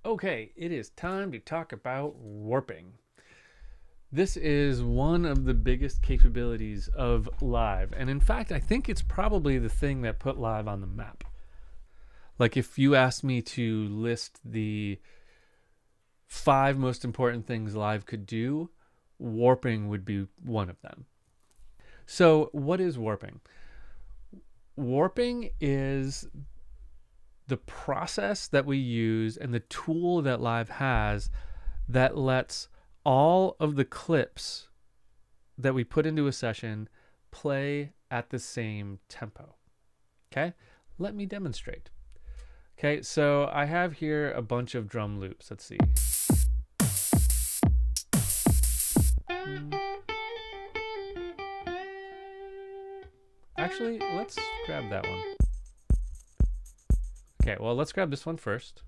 Okay, it is time to talk about warping. This is one of the biggest capabilities of Live, and in fact, I think it's probably the thing that put Live on the map. Like, if you asked me to list the 5 most important things Live could do, warping would be one of them. So, what is warping? Warping is the process that we use and the tool that Live has that lets all of the clips that we put into a session play at the same tempo. Okay, let me demonstrate. Okay, so I have here a bunch of drum loops. Let's see. Actually, let's grab that one. Okay, well, let's grab this one first.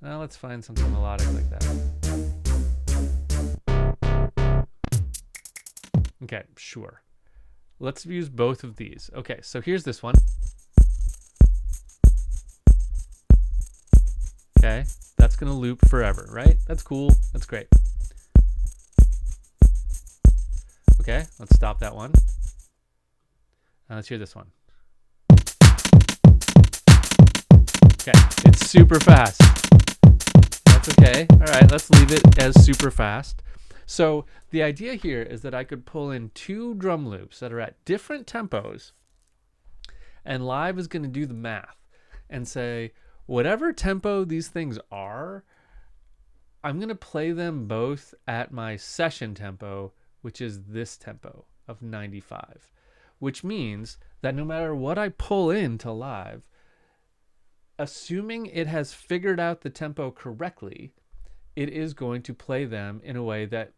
Now let's find something melodic like that. Okay, sure. Let's use both of these. Okay, so here's this one. Okay, that's gonna loop forever, right? That's cool, that's great. Okay, let's stop that one. Let's hear this one. Okay, it's super fast. That's okay. All right, let's leave it as super fast. So the idea here is that I could pull in 2 drum loops that are at different tempos, and Live is going to do the math and say, whatever tempo these things are, I'm going to play them both at my session tempo, which is this tempo of 95, which means that no matter what I pull into Live, assuming it has figured out the tempo correctly, it is going to play them in a way that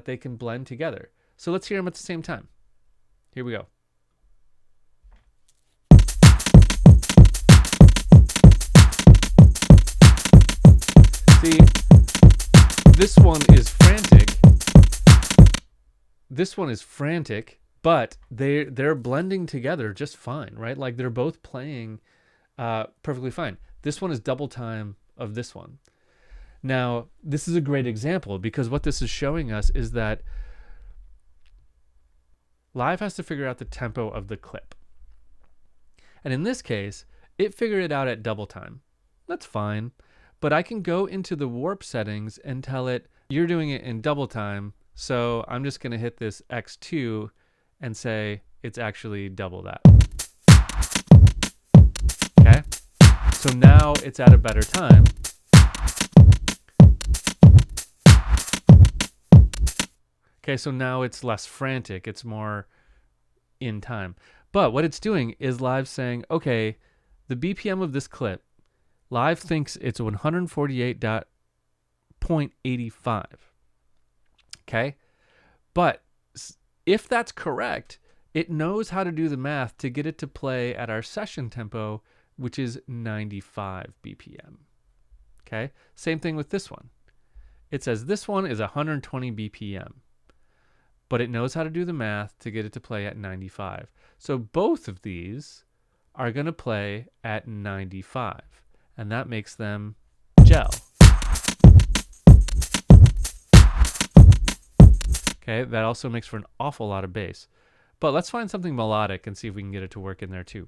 they can blend together. So let's hear them at the same time. Here we go. See, this one is frantic. This one is frantic, but they're blending together just fine, right? Like they're both playing perfectly fine. This one is double time of this one. Now, this is a great example because what this is showing us is that Live has to figure out the tempo of the clip. And in this case, it figured it out at double time. That's fine. But I can go into the warp settings and tell it, you're doing it in double time, so I'm just going to hit this X2 and say it's actually double that. Okay? So now it's at a better time. Okay, so now it's less frantic. It's more in time. But what it's doing is Live saying, okay, the BPM of this clip, Live thinks it's 148.85. Okay? But if that's correct, it knows how to do the math to get it to play at our session tempo, which is 95 BPM. Okay? Same thing with this one. It says this one is 120 BPM. But it knows how to do the math to get it to play at 95. So both of these are going to play at 95, and that makes them gel. Okay, that also makes for an awful lot of bass. But let's find something melodic and see if we can get it to work in there too.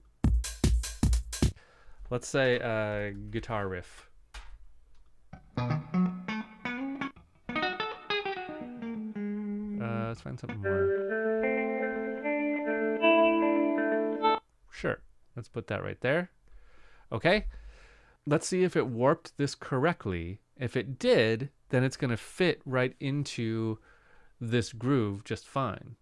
Let's say a guitar riff. Let's find something more. Sure. Let's put that right there. Okay. Let's see if it warped this correctly. If it did, then it's going to fit right into this groove just fine.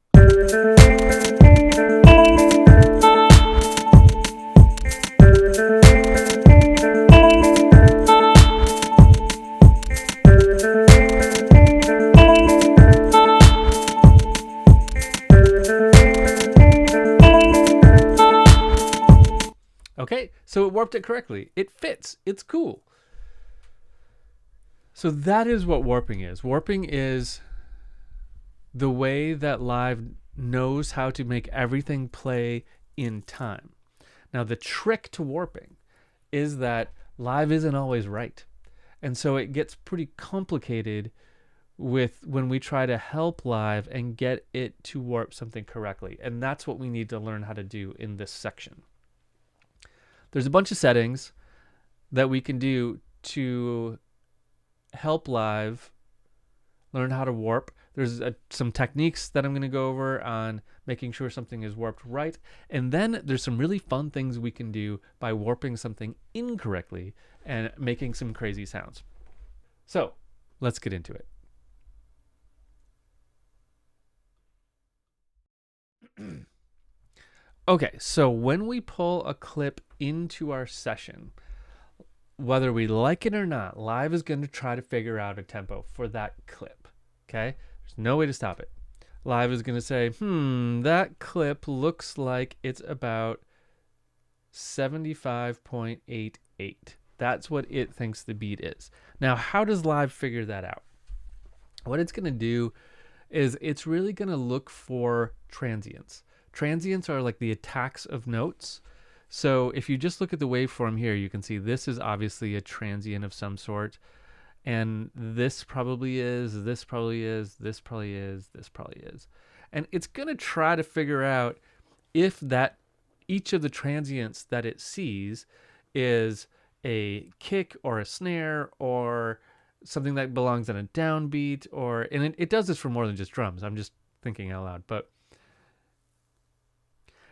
Okay, so it warped it correctly. It fits. It's cool. So that is what warping is. Warping is the way that Live knows how to make everything play in time. Now, the trick to warping is that live isn't always right. And so it gets pretty complicated with when we try to help live and get it to warp something correctly. And that's what we need to learn how to do in this section. There's a bunch of settings that we can do to help live learn how to warp. There's some techniques that I'm going to go over on making sure something is warped right. And then there's some really fun things we can do by warping something incorrectly and making some crazy sounds. So let's get into it. Okay, so when we pull a clip into our session, whether we like it or not, live is going to try to figure out a tempo for that clip. Okay, there's no way to stop it. Live is going to say, that clip looks like it's about 75.88. That's what it thinks the beat is. Now, how does live figure that out? What it's going to do is it's really going to look for transients. Transients are like the attacks of notes. So if you just look at the waveform here, you can see this is obviously a transient of some sort. And this probably is, this probably is, this probably is, this probably is. And it's going to try to figure out if that each of the transients that it sees is a kick or a snare or something that belongs in a downbeat, or, and it does this for more than just drums. I'm just thinking out loud,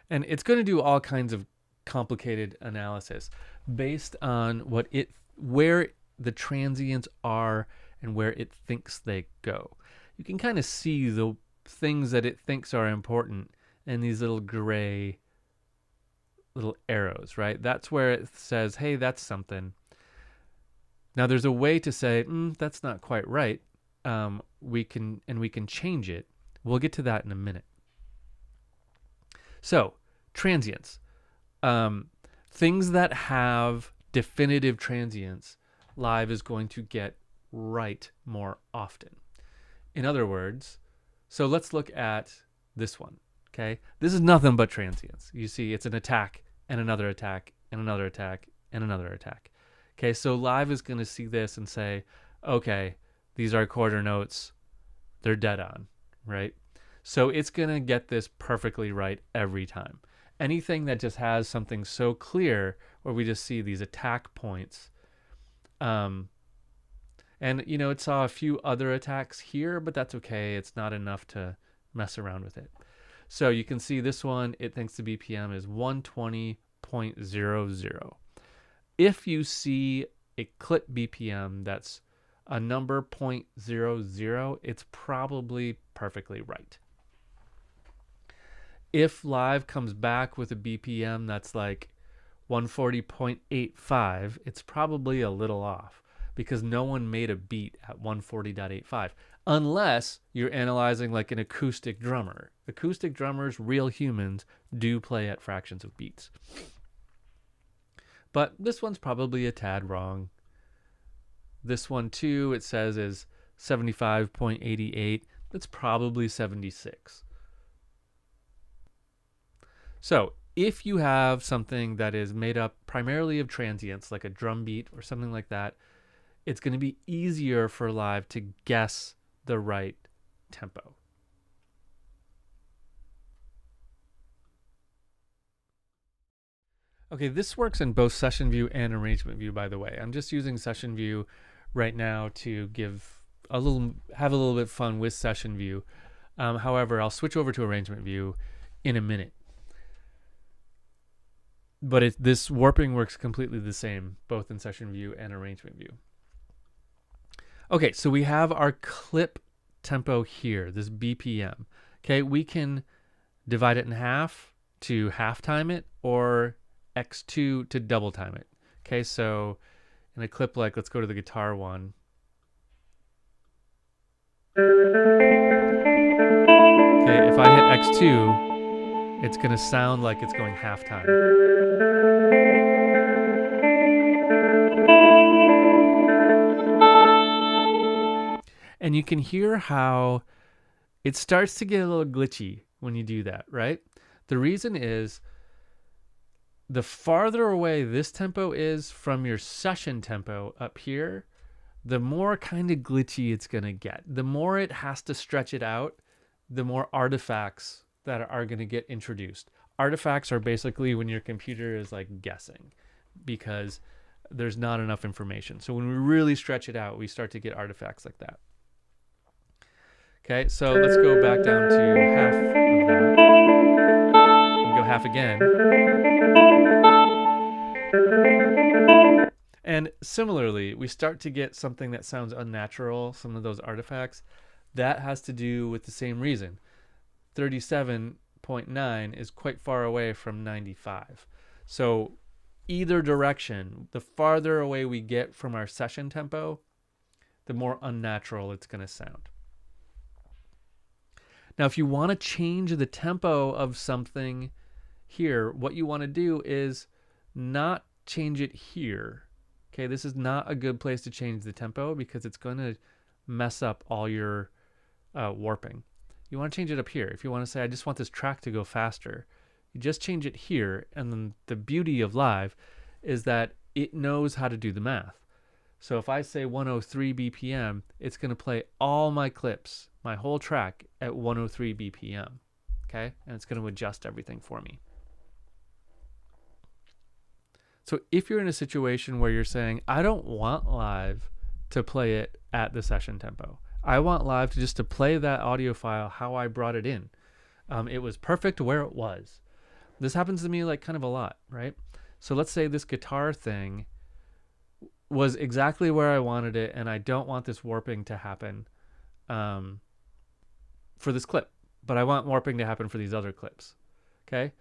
and it's going to do all kinds of complicated analysis based on where the transients are and where it thinks they go. You can kind of see the things that it thinks are important in these little gray little arrows, right? That's where it says, hey, that's something. Now there's a way to say, that's not quite right. We can change it. We'll get to that in a minute. So, transients. Things that have definitive transients, live is going to get right more often. In other words, so let's look at this one, okay? This is nothing but transients. You see, it's an attack and another attack and another attack and another attack. Okay, so live is going to see this and say, okay, these are quarter notes. They're dead on, right? So it's going to get this perfectly right every time. Anything that just has something so clear where we just see these attack points. And, it saw a few other attacks here, but that's okay. It's not enough to mess around with it. So you can see this one, it thinks the BPM is 120.00. If you see a clip BPM that's a number 0.00, it's probably perfectly right. If live comes back with a BPM that's like 140.85, it's probably a little off because no one made a beat at 140.85 unless you're analyzing like an acoustic drummer. Acoustic drummers, real humans, do play at fractions of beats. But this one's probably a tad wrong. This one too, it says is 75.88. That's probably 76. So if you have something that is made up primarily of transients, like a drum beat or something like that, it's going to be easier for live to guess the right tempo. Okay, this works in both session view and arrangement view, by the way. I'm just using session view right now to have a little bit of fun with session view. However, I'll switch over to arrangement view in a minute. But this warping works completely the same, both in session view and arrangement view. Okay, so we have our clip tempo here, this BPM. Okay, we can divide it in half to half time it, or X2 to double time it. Okay, so in a clip like, let's go to the guitar one. Okay, if I hit X2, it's going to sound like it's going half time. And you can hear how it starts to get a little glitchy when you do that, right? The reason is the farther away this tempo is from your session tempo up here, the more kind of glitchy it's going to get. The more it has to stretch it out, the more artifacts that are going to get introduced. Artifacts are basically when your computer is like guessing because there's not enough information. So when we really stretch it out, we start to get artifacts like that. Okay, so let's go back down to half of that. And go half again. And similarly, we start to get something that sounds unnatural, some of those artifacts. That has to do with the same reason. 37.9 is quite far away from 95. So either direction, the farther away we get from our session tempo, the more unnatural it's going to sound. Now, if you want to change the tempo of something here, what you want to do is not change it here. Okay, this is not a good place to change the tempo because it's going to mess up all your warping. You want to change it up here. If you want to say, I just want this track to go faster, you just change it here. And then the beauty of live is that it knows how to do the math. So if I say 103 BPM, it's going to play all my clips, my whole track at 103 BPM. Okay, and it's going to adjust everything for me. So if you're in a situation where you're saying, I don't want live to play it at the session tempo. I want live to just to play that audio file how I brought it in. It was perfect where it was. This happens to me like kind of a lot, right? So let's say this guitar thing was exactly where I wanted it and I don't want this warping to happen for this clip, but I want warping to happen for these other clips. Okay?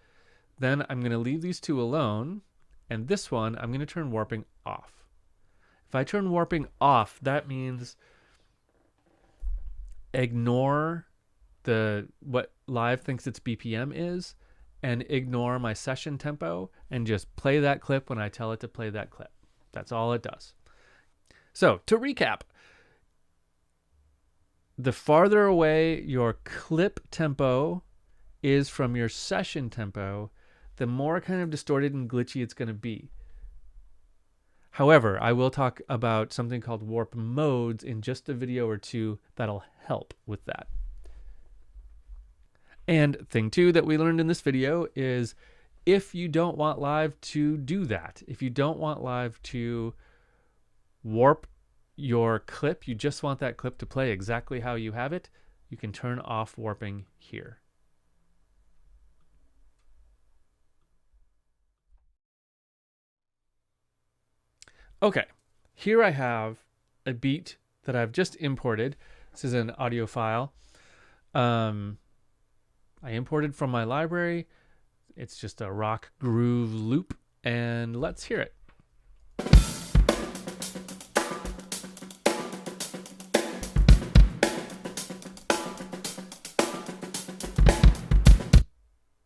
Then I'm going to leave these two alone. And this one, I'm going to turn warping off. If I turn warping off, that means ignore what live thinks its BPM is and ignore my session tempo and just play that clip when I tell it to play that clip. That's all it does. So to recap, the farther away your clip tempo is from your session tempo, the more kind of distorted and glitchy it's going to be. However, I will talk about something called warp modes in just a video or two that'll help with that. And thing two that we learned in this video is if you don't want live to do that, if you don't want live to warp your clip, you just want that clip to play exactly how you have it, you can turn off warping here. Okay, here I have a beat that I've just imported. This is an audio file. I imported from my library. It's just a rock groove loop, and let's hear it.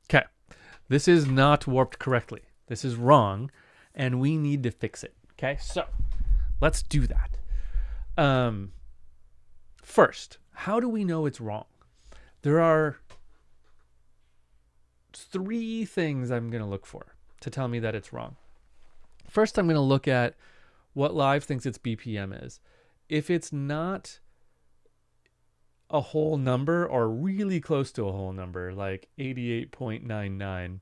Okay, this is not warped correctly. This is wrong, and we need to fix it. Okay, so let's do that. First, how do we know it's wrong? There are 3 things I'm going to look for to tell me that it's wrong. First, I'm going to look at what live thinks its BPM is. If it's not a whole number or really close to a whole number, like 88.99,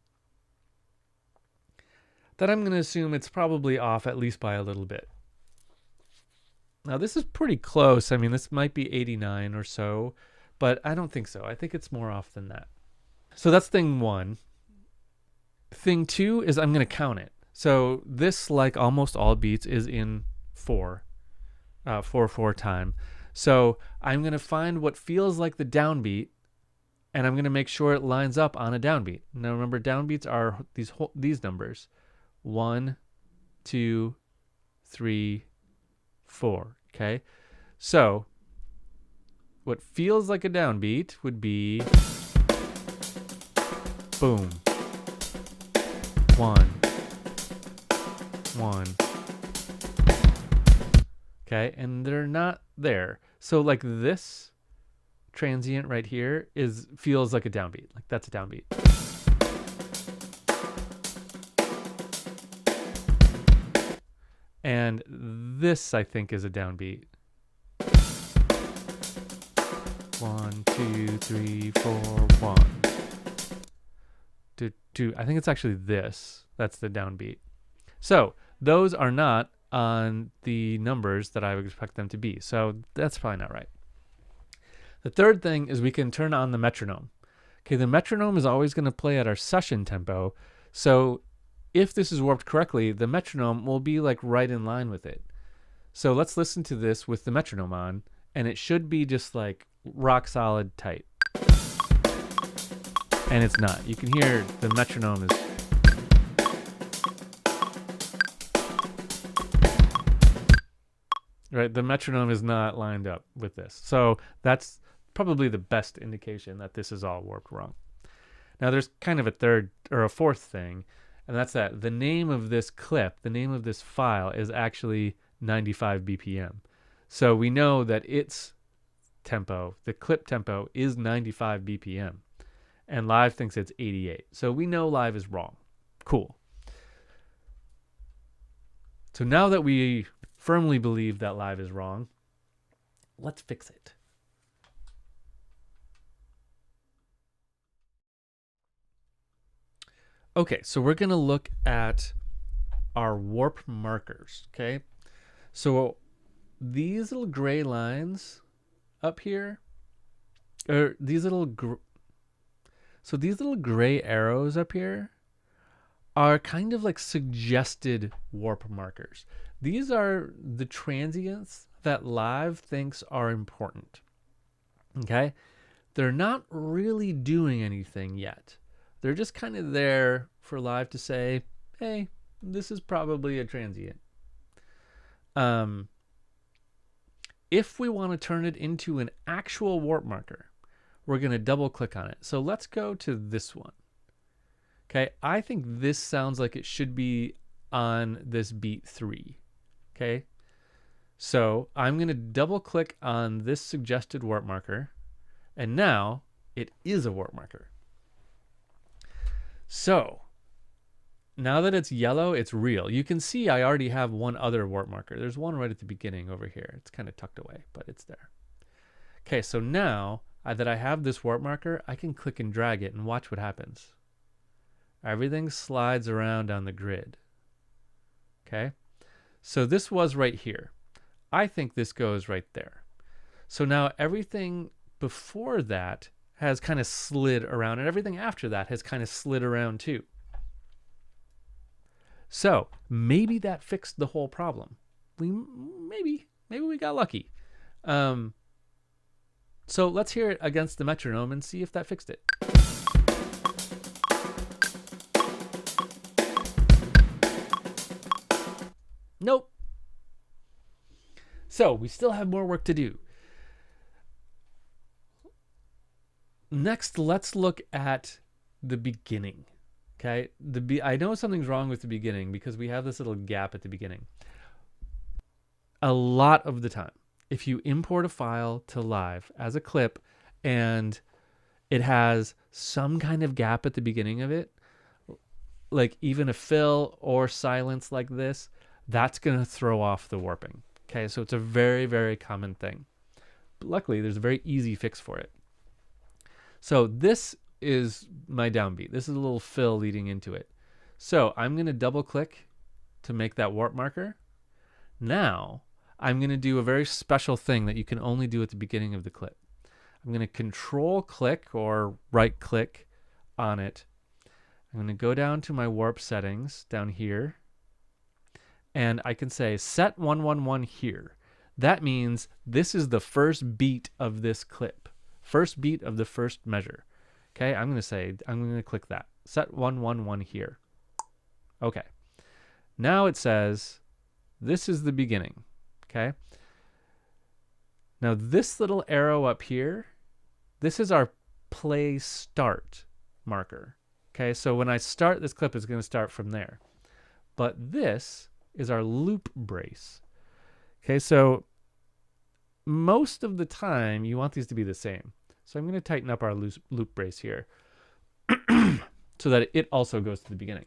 then I'm going to assume it's probably off at least by a little bit. Now, this is pretty close. I mean, this might be 89 or so, but I don't think so. I think it's more off than that. So that's thing 1. Thing 2 is I'm going to count it. So this, like almost all beats, is in 4/4 time. So I'm going to find what feels like the downbeat, and I'm going to make sure it lines up on a downbeat. Now remember, downbeats are these numbers. 1, 2, 3, 4. Okay, so what feels like a downbeat would be boom, 1, 1. Okay, and they're not there. So like this transient right here feels like a downbeat. Like that's a downbeat. And this, I think, is a downbeat. 1, 2, 3, 4, 1. 2, 2. I think it's actually this. That's the downbeat. So those are not on the numbers that I would expect them to be. So that's probably not right. The third thing is we can turn on the metronome. Okay, the metronome is always going to play at our session tempo. So if this is warped correctly, the metronome will be like right in line with it. So let's listen to this with the metronome on, and it should be just like rock solid tight. And it's not. You can hear the metronome is... Right, the metronome is not lined up with this. So that's probably the best indication that this is all warped wrong. Now there's kind of a third or a fourth thing, and that's that the name of this clip, the name of this file is actually 95 BPM. So we know that its tempo, the clip tempo, is 95 BPM, and Live thinks it's 88. So we know Live is wrong. Cool. So now that we firmly believe that Live is wrong, let's fix it. Okay, so we're going to look at our warp markers, okay? So these little gray lines up here, or these little gray arrows up here are kind of like suggested warp markers. These are the transients that Live thinks are important, okay? They're not really doing anything yet. They're just kind of there for Live to say, hey, this is probably a transient. If we want to turn it into an actual warp marker, we're going to double click on it. So let's go to this one. Okay, I think this sounds like it should be on this beat 3. Okay, so I'm going to double click on this suggested warp marker, and now it is a warp marker. So now that it's yellow, it's real. You can see I already have one other warp marker. There's one right at the beginning over here. It's kind of tucked away, but it's there. Okay, so now that I have this warp marker, I can click and drag it and watch what happens. Everything slides around on the grid. Okay, so this was right here. I think this goes right there. So now everything before that has kind of slid around, and everything after that has kind of slid around too. So maybe that fixed the whole problem. Maybe we got lucky. So let's hear it against the metronome and see if that fixed it. Nope. So we still have more work to do. Next, let's look at the beginning. Okay, I know something's wrong with the beginning because we have this little gap at the beginning. A lot of the time, if you import a file to Live as a clip and it has some kind of gap at the beginning of it, like even a fill or silence like this, that's going to throw off the warping. Okay, so it's a very, very common thing. But luckily, there's a very easy fix for it. So this is my downbeat. This is a little fill leading into it. So I'm going to double click to make that warp marker. Now I'm going to do a very special thing that you can only do at the beginning of the clip. I'm going to control click or right click on it. I'm going to go down to my warp settings down here, and I can say set 111 here. That means this is the first beat of this clip. First beat of the first measure. Okay, I'm going to click that. Set 111 here. Okay. Now it says this is the beginning. Okay. Now this little arrow up here, this is our play start marker. Okay, so when I start this clip, it's going to start from there. But this is our loop brace. Okay, so most of the time you want these to be the same. So I'm going to tighten up our loop brace here so that it also goes to the beginning.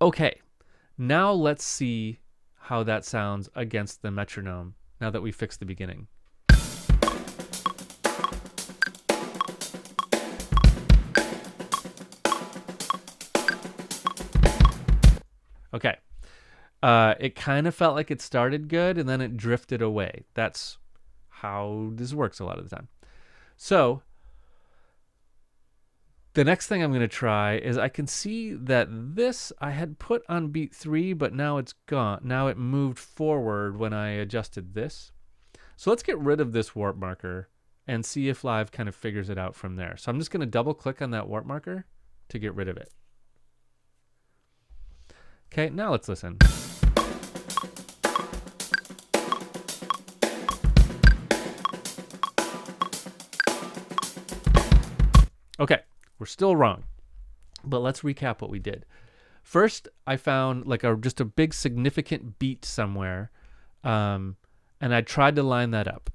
Okay, Now let's see how that sounds against the metronome now that we fixed the beginning. Okay. It kind of felt like it started good and then it drifted away. That's how this works a lot of the time. So the next thing I'm going to try is I can see that this I had put on beat 3, but now it's gone. Now it moved forward when I adjusted this. So let's get rid of this warp marker and see if Live kind of figures it out from there. So I'm just going to double click on that warp marker to get rid of it. Okay, now let's listen. Okay, we're still wrong, but let's recap what we did. First, I found like just a big significant beat somewhere, and I tried to line that up,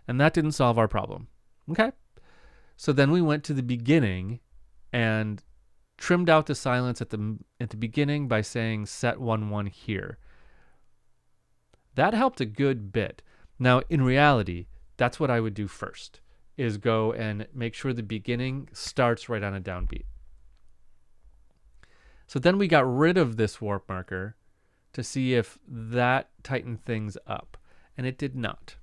and that didn't solve our problem. Okay, so then we went to the beginning and trimmed out the silence at the beginning by saying set 1-1 here. That helped a good bit. Now, in reality, that's what I would do first, is go and make sure the beginning starts right on a downbeat. So then we got rid of this warp marker to see if that tightened things up, and it did not.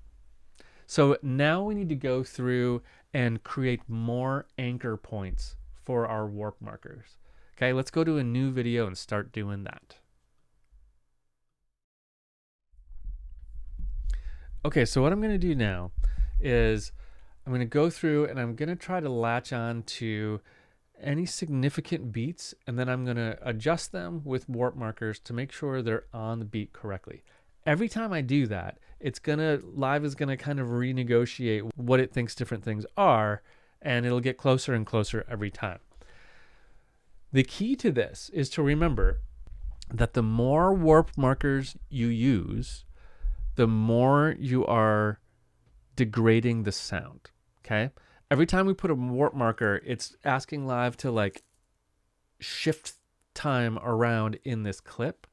So now we need to go through and create more anchor points for our warp markers. Okay, let's go to a new video and start doing that. Okay, so what I'm going to do now is I'm going to go through and I'm going to try to latch on to any significant beats, and then I'm going to adjust them with warp markers to make sure they're on the beat correctly. Every time I do that, Live is going to kind of renegotiate what it thinks different things are, and it'll get closer and closer every time. The key to this is to remember that the more warp markers you use, the more you are degrading the sound. Okay? Every time we put a warp marker, it's asking Live to like shift time around in this clip.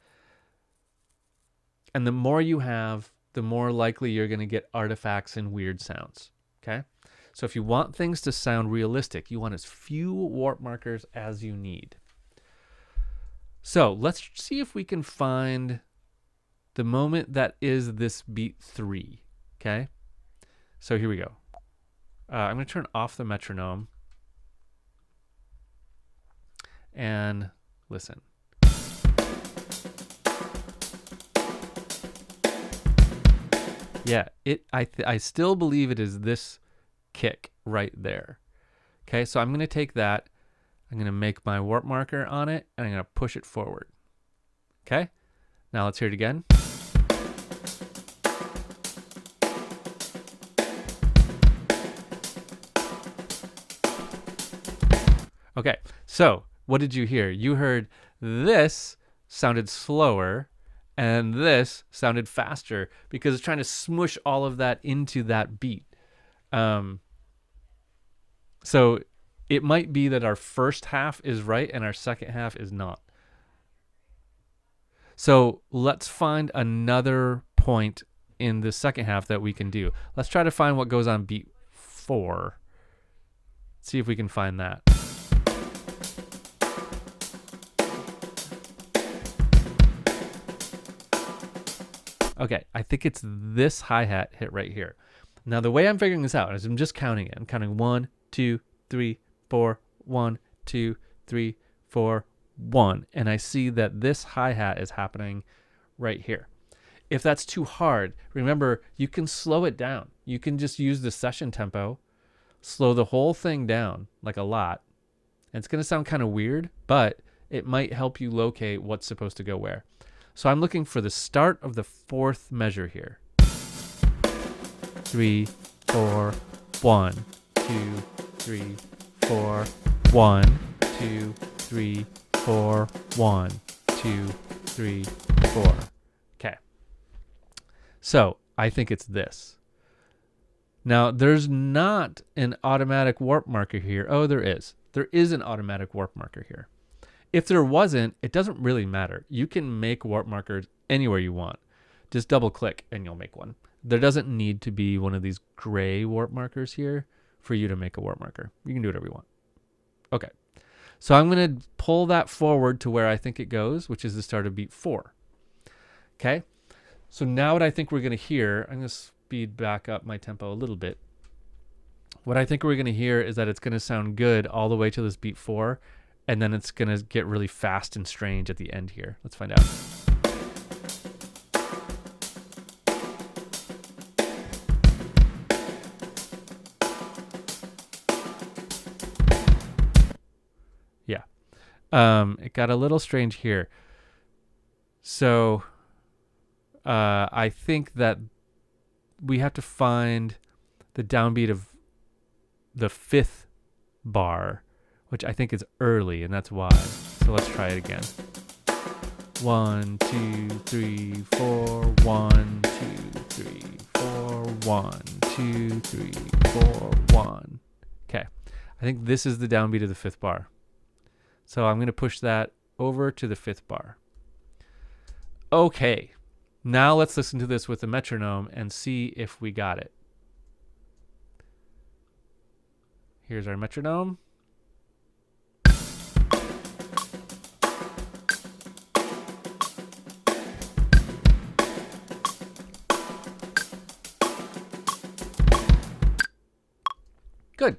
And the more you have, the more likely you're going to get artifacts and weird sounds. Okay? So if you want things to sound realistic, you want as few warp markers as you need. So let's see if we can find the moment that is this beat 3. Okay? So here we go. I'm going to turn off the metronome and listen. Yeah, I still believe it is this kick right there. Okay, so I'm going to take that, I'm going to make my warp marker on it, and I'm going to push it forward. Okay, now let's hear it again. Okay, so what did you hear? You heard this sounded slower and this sounded faster because it's trying to smush all of that into that beat. So it might be that our first half is right and our second half is not. So let's find another point in the second half that we can do. Let's try to find what goes on beat 4. See if we can find that. Okay, I think it's this hi-hat hit right here. Now the way I'm figuring this out is I'm just counting it. I'm counting 1, 2, 3, 4, 1, 2, 3, 4, 1. And I see that this hi-hat is happening right here. If that's too hard, remember, you can slow it down. You can just use the session tempo, slow the whole thing down like a lot. And it's going to sound kind of weird, but it might help you locate what's supposed to go where. So I'm looking for the start of the 4th measure here. 3, 4, 1, 2, 3, 4, 1, 2, 3, 4, 1, 2, 3, 4. Okay. So I think it's this. Now there's not an automatic warp marker here. Oh, there is. There is an automatic warp marker here. If there wasn't, it doesn't really matter. You can make warp markers anywhere you want. Just double click and you'll make one. There doesn't need to be one of these gray warp markers here for you to make a warp marker. You can do whatever you want. Okay. So I'm going to pull that forward to where I think it goes, which is the start of beat 4. Okay. So now what I think we're going to hear, I'm going to speed back up my tempo a little bit. What I think we're going to hear is that it's going to sound good all the way to this beat 4, and then it's going to get really fast and strange at the end here. Let's find out. Yeah. It got a little strange here. So I think that we have to find the downbeat of the 5th bar, which I think is early, and that's why. So let's try it again. 1, 2, 3, 4, 1, 2, 3, 4, 1, 2, 3, 4, 1. Okay. I think this is the downbeat of the 5th bar. So I'm going to push that over to the 5th bar. Okay. Now let's listen to this with the metronome and see if we got it. Here's our metronome. Good.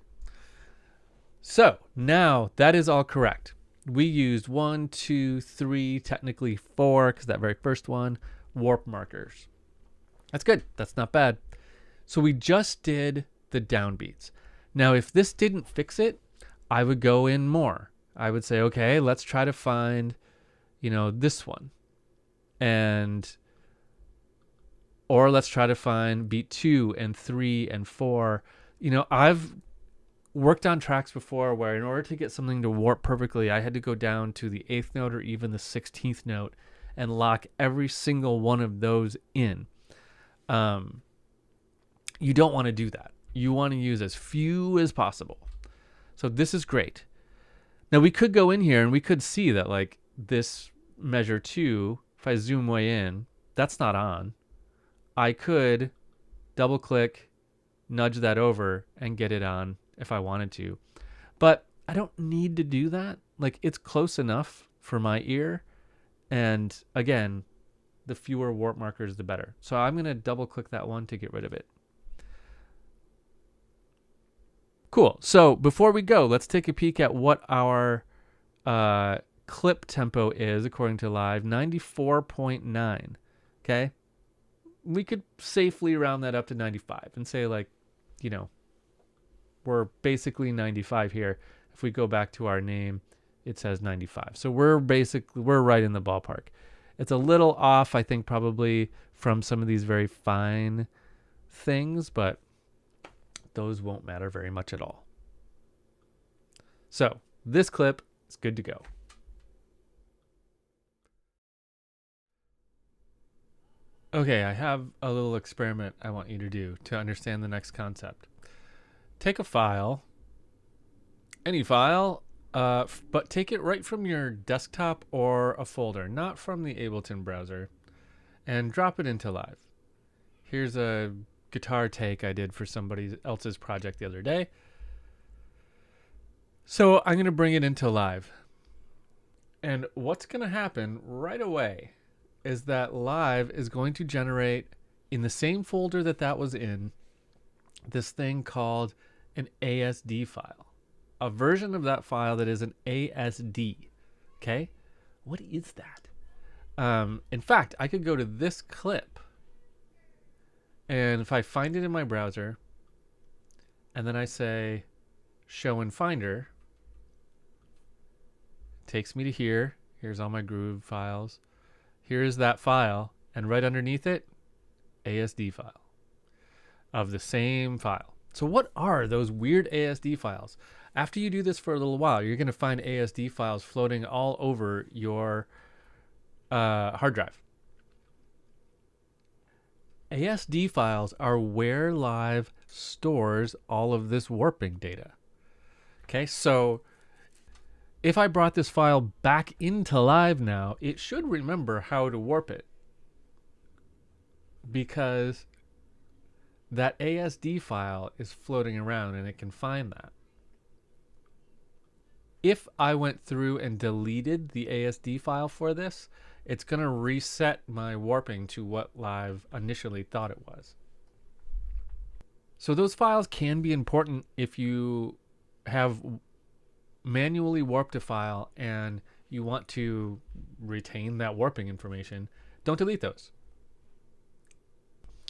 So now that is all correct. We used 1, 2, 3, technically 4, because that very first one, warp markers. That's good. That's not bad. So we just did the downbeats. Now, if this didn't fix it, I would go in more. I would say, okay, let's try to find, this one. Or let's try to find beat 2 and 3 and 4. I've worked on tracks before where in order to get something to warp perfectly, I had to go down to the 8th note or even the 16th note and lock every single one of those in. You don't want to do that. You want to use as few as possible. So this is great. Now we could go in here and we could see that like this measure 2, if I zoom way in, that's not on. I could double click, nudge that over and get it on if I wanted to. But I don't need to do that. Like it's close enough for my ear. And again, the fewer warp markers, the better. So I'm going to double click that one to get rid of it. Cool. So before we go, let's take a peek at what our clip tempo is according to Live. 94.9. Okay. We could safely round that up to 95 and say like, we're basically 95 here. If we go back to our name, it says 95. So we're right in the ballpark. It's a little off, I think, probably from some of these very fine things, but those won't matter very much at all. So this clip is good to go. Okay, I have a little experiment I want you to do to understand the next concept. Take a file, any file, but take it right from your desktop or a folder, not from the Ableton browser, and drop it into Live. Here's a guitar take I did for somebody else's project the other day. So I'm going to bring it into Live. And what's going to happen right away is that Live is going to generate in the same folder that was in this thing called an ASD file. A version of that file that is an ASD. Okay? What is that? In fact, I could go to this clip. And if I find it in my browser, and then I say show in Finder, it takes me to here. Here's all my Groove files. Here's that file. And right underneath it, ASD file of the same file. So what are those weird ASD files? After you do this for a little while, you're going to find ASD files floating all over your hard drive. ASD files are where Live stores all of this warping data. Okay, so if I brought this file back into live now, it should remember how to warp it, because that ASD file is floating around and it can find that. If I went through and deleted the ASD file for this, it's going to reset my warping to what live initially thought it was. So those files can be important if you have manually warped a file and you want to retain that warping information. Don't delete those.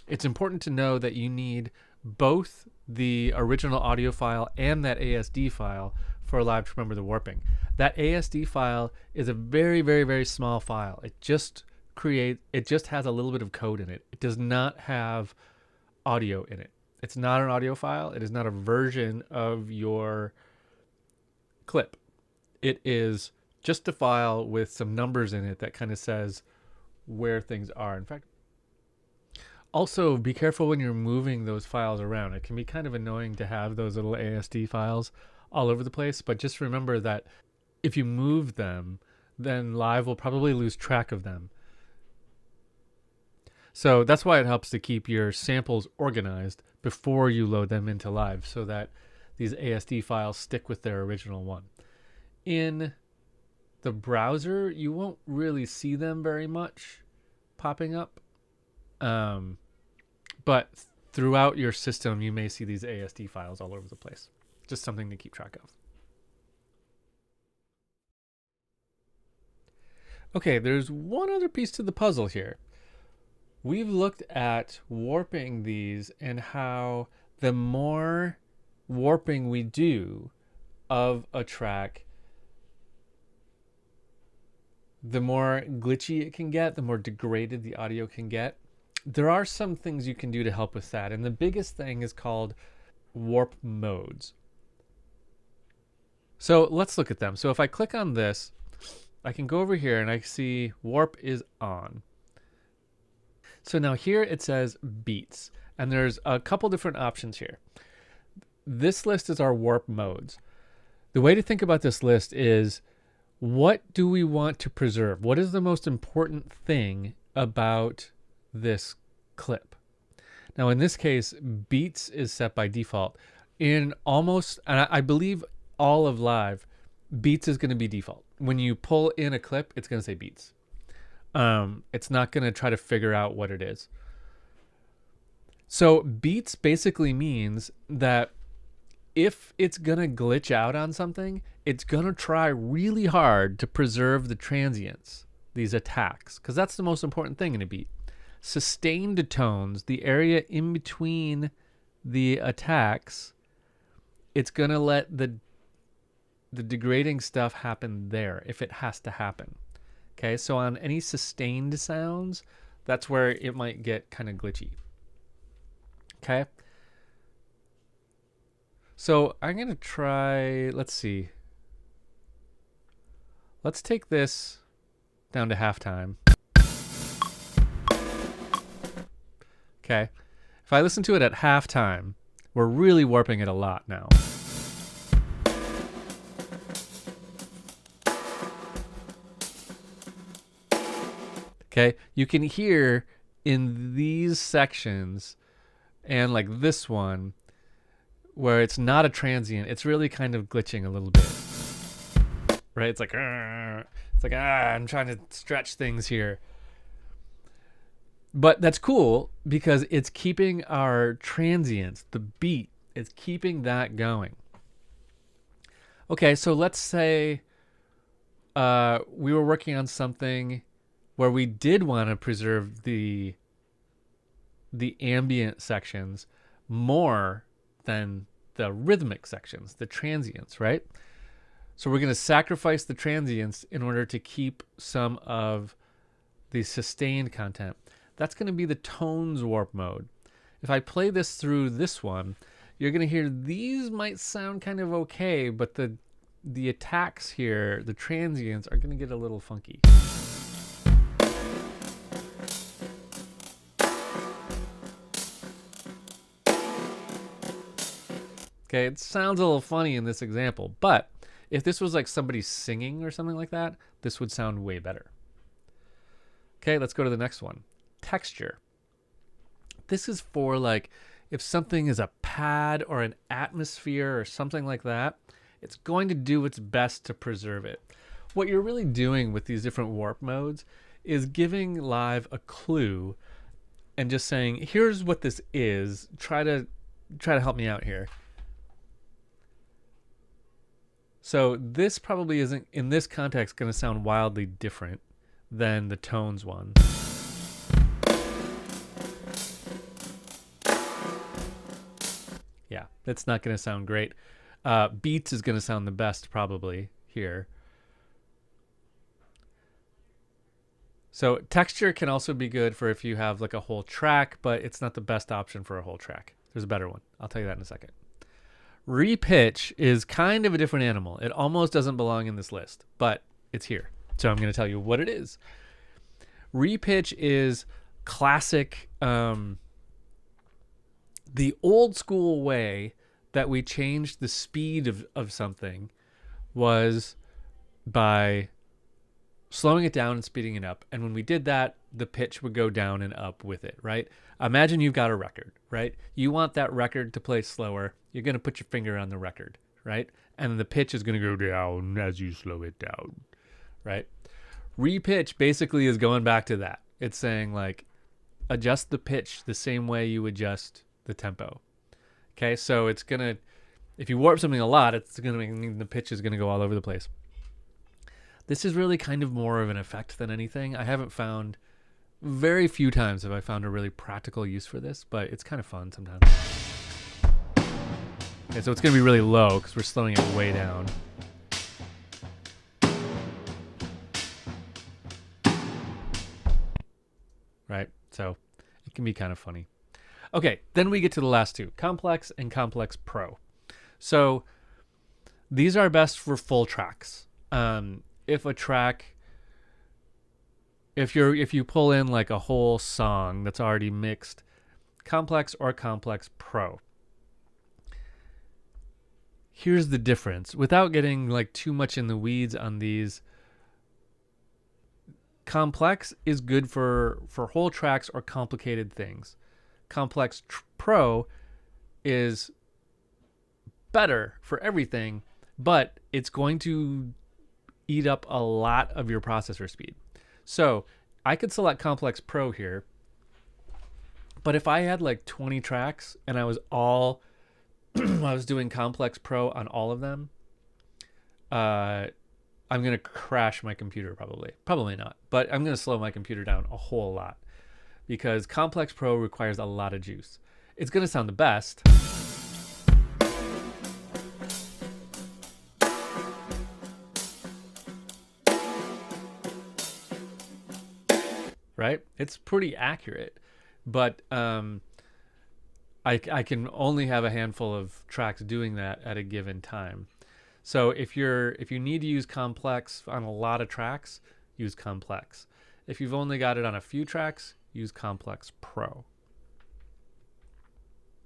It's important to know that you need both the original audio file and that ASD file for live to remember the warping. That ASD file is a very, very, very small file. It just has a little bit of code in it. It does not have audio in it. It's not an audio file. It is not a version of your clip. It is just a file with some numbers in it that kind of says where things are. In fact, also be careful when you're moving those files around. It can be kind of annoying to have those little ASD files all over the place, but just remember that if you move them, then live will probably lose track of them. So that's why it helps to keep your samples organized before you load them into live, so that these ASD files stick with their original one. In the browser, you won't really see them very much popping up. But throughout your system, you may see these ASD files all over the place. Just something to keep track of. Okay, there's one other piece to the puzzle here. We've looked at warping these and how the more warping we do of a track, the more glitchy it can get, the more degraded the audio can get. There are some things you can do to help with that, and the biggest thing is called warp modes. So let's look at them. So if I click on this, I can go over here and I see warp is on. So now here it says beats, and there's a couple different options here. This list is our warp modes. The way to think about this list is, what do we want to preserve? What is the most important thing about this clip? Now in this case, beats is set by default. In almost, and I believe all of live, beats is going to be default. When you pull in a clip, it's going to say beats. It's not going to try to figure out what it is. So beats basically means that if it's going to glitch out on something, it's going to try really hard to preserve the transients, these attacks, because that's the most important thing in a beat. Sustained tones, the area in between the attacks, it's going to let the degrading stuff happen there if it has to happen. Okay, so on any sustained sounds, that's where it might get kind of glitchy. Okay. So I'm going to try, let's see. Let's take this down to halftime. Okay. If I listen to it at halftime, we're really warping it a lot now. Okay, you can hear in these sections, and like this one, where it's not a transient, it's really kind of glitching a little bit. Right? It's like, I'm trying to stretch things here. But that's cool because it's keeping our transients, the beat, it's keeping that going. Okay, so let's say we were working on something where we did want to preserve the ambient sections more than the rhythmic sections, the transients, right? So we're going to sacrifice the transients in order to keep some of the sustained content. That's going to be the tones warp mode. If I play this through this one, you're going to hear these might sound kind of okay, but the attacks here, the transients, are going to get a little funky. Okay, it sounds a little funny in this example, but If this was like somebody singing or something like that, this would sound way better. Okay, let's go to the next one. Texture. This is for like if something is a pad or an atmosphere or something like that, it's going to do its best to preserve it. What you're really doing with these different warp modes is giving Live a clue and just saying, here's what this is. Try to help me out here. So this probably isn't, in this context, going to sound wildly different than the tones one. Yeah, that's not going to sound great. Beats is going to sound the best probably here. So texture can also be good for if you have like a whole track, but it's not the best option for a whole track. There's a better one. I'll tell you that in a second. Repitch is kind of a different animal. It almost doesn't belong in this list, but it's here. So I'm going to tell you what it is. Repitch is classic, the old school way that we changed the speed of something was by slowing it down and speeding it up. And when we did that, the pitch would go down and up with it, right? Imagine you've got a record, right? You want that record to play slower. You're going to put your finger on the record, right? And the pitch is going to go down as you slow it down, right? Repitch basically is going back to that. It's saying like, adjust the pitch the same way you adjust the tempo. Okay, so it's going to, if you warp something a lot, it's going to mean the pitch is going to go all over the place. This is really kind of more of an effect than anything. I haven't found, very few times have I found a really practical use for this, but it's kind of fun sometimes. Okay, so it's going to be really low because we're slowing it way down. Right, so it can be kind of funny. Okay, then we get to the last two, Complex and Complex Pro. So these are best for full tracks. If a track, if you pull in like a whole song that's already mixed, Complex or Complex Pro. Here's the difference. Without getting like too much in the weeds on these, Complex is good for whole tracks or complicated things. Complex Pro is better for everything, but it's going to eat up a lot of your processor speed. So I could select Complex Pro here, but if I had like 20 tracks and I was all I was doing Complex Pro on all of them, I'm gonna crash my computer probably not, but I'm gonna slow my computer down a whole lot because Complex Pro requires a lot of juice. It's gonna sound the best, right? It's pretty accurate, but I can only have a handful of tracks doing that at a given time. So if you need to use Complex on a lot of tracks, use Complex. If you've only got it on a few tracks, use Complex Pro.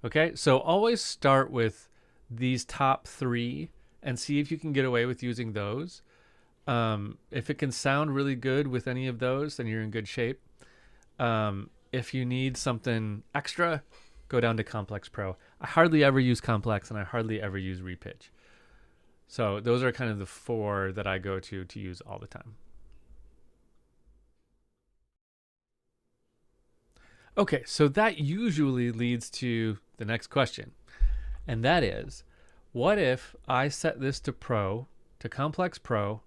Okay, so always start with these top three and see if you can get away with using those. If it can sound really good with any of those, then you're in good shape. If you need something extra, go down to Complex Pro. I hardly ever use Complex and I hardly ever use Repitch. So those are kind of the four that I go to use all the time. Okay, so that usually leads to the next question. And that is, what if I set this to Pro, to Complex Pro,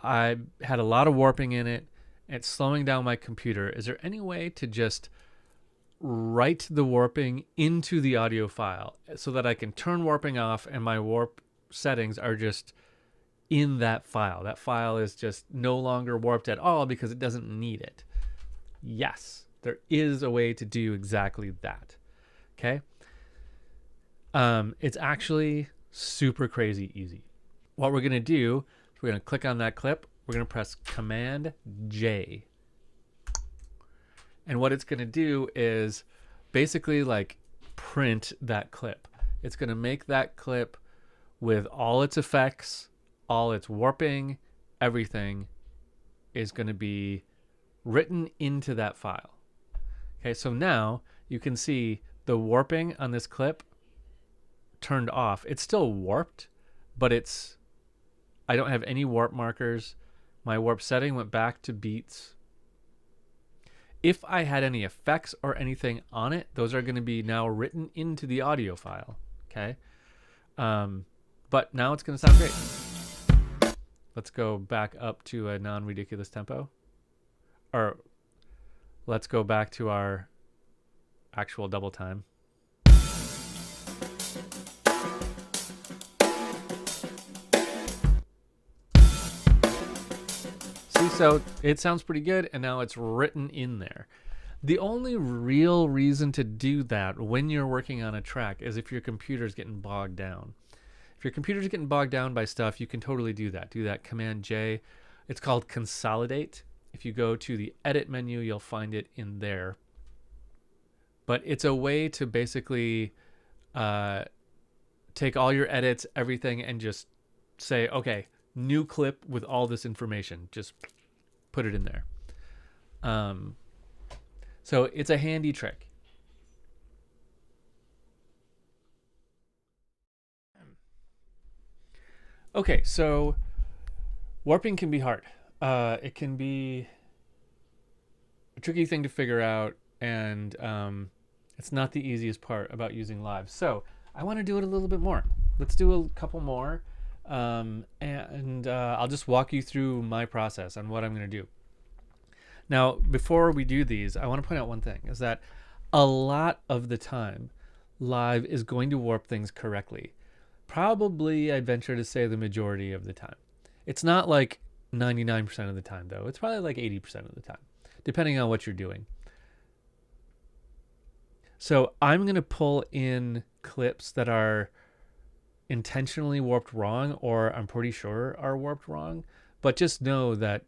I had a lot of warping in it, it's slowing down my computer. Is there any way to just write the warping into the audio file so that I can turn warping off and my warp settings are just in that file? That file is just no longer warped at all because it doesn't need it. Yes, there is a way to do exactly that. Okay. It's actually super crazy easy. What we're going to do is we're going to click on that clip. We're going to press Command J. And what it's going to do is basically like print that clip. It's going to make that clip with all its effects, all its warping, everything is going to be written into that file. Okay, so now you can see the warping on this clip turned off. It's still warped, but I don't have any warp markers. My warp setting went back to beats. If I had any effects or anything on it, those are going to be now written into the audio file. Okay, but now it's going to sound great. Let's go back up to a non-ridiculous tempo, or let's go back to our actual double time. See, so it sounds pretty good, and now it's written in there. The only real reason to do that when you're working on a track is if your computer's getting bogged down. If your computer's getting bogged down by stuff, you can totally do that. Do that Command J. It's called consolidate. If you go to the edit menu, you'll find it in there. But it's a way to basically take all your edits, everything, and just say, okay, new clip with all this information. Just put it in there. So it's a handy trick. Okay, so warping can be hard. It can be a tricky thing to figure out, and it's not the easiest part about using Live. So I want to do it a little bit more. Let's do a couple more, and I'll just walk you through my process on what I'm going to do. Now, before we do these, I want to point out one thing, is that a lot of the time, Live is going to warp things correctly. Probably, I'd venture to say, the majority of the time. It's not like 99% of the time, though. It's probably like 80% of the time, depending on what you're doing. So I'm going to pull in clips that are intentionally warped wrong, or I'm pretty sure are warped wrong. But just know that,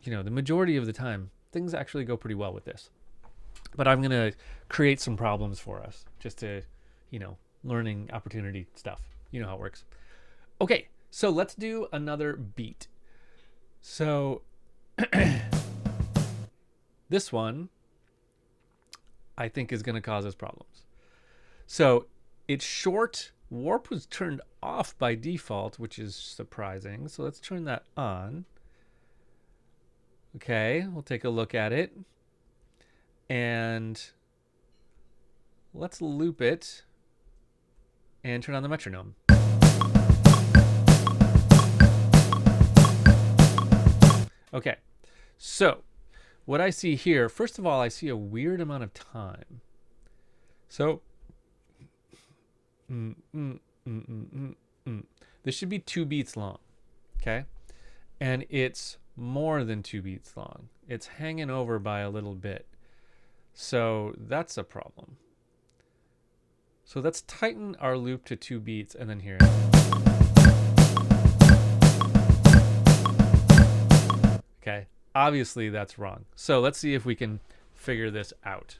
you know, the majority of the time, things actually go pretty well with this. But I'm going to create some problems for us, just to, you know, learning opportunity stuff. You know how it works. Okay, so let's do another beat. So this one, I think, is going to cause us problems. So it's short. Warp was turned off by default, which is surprising. So let's turn that on. Okay, we'll take a look at it. And let's loop it and turn on the metronome. Okay, so what I see here, first of all, I see a weird amount of time. So this should be 2 beats long, okay? And it's more than 2 beats long. It's hanging over by a little bit. So that's a problem. So let's tighten our loop to 2 beats and then hear it. Okay, obviously that's wrong. So let's see if we can figure this out.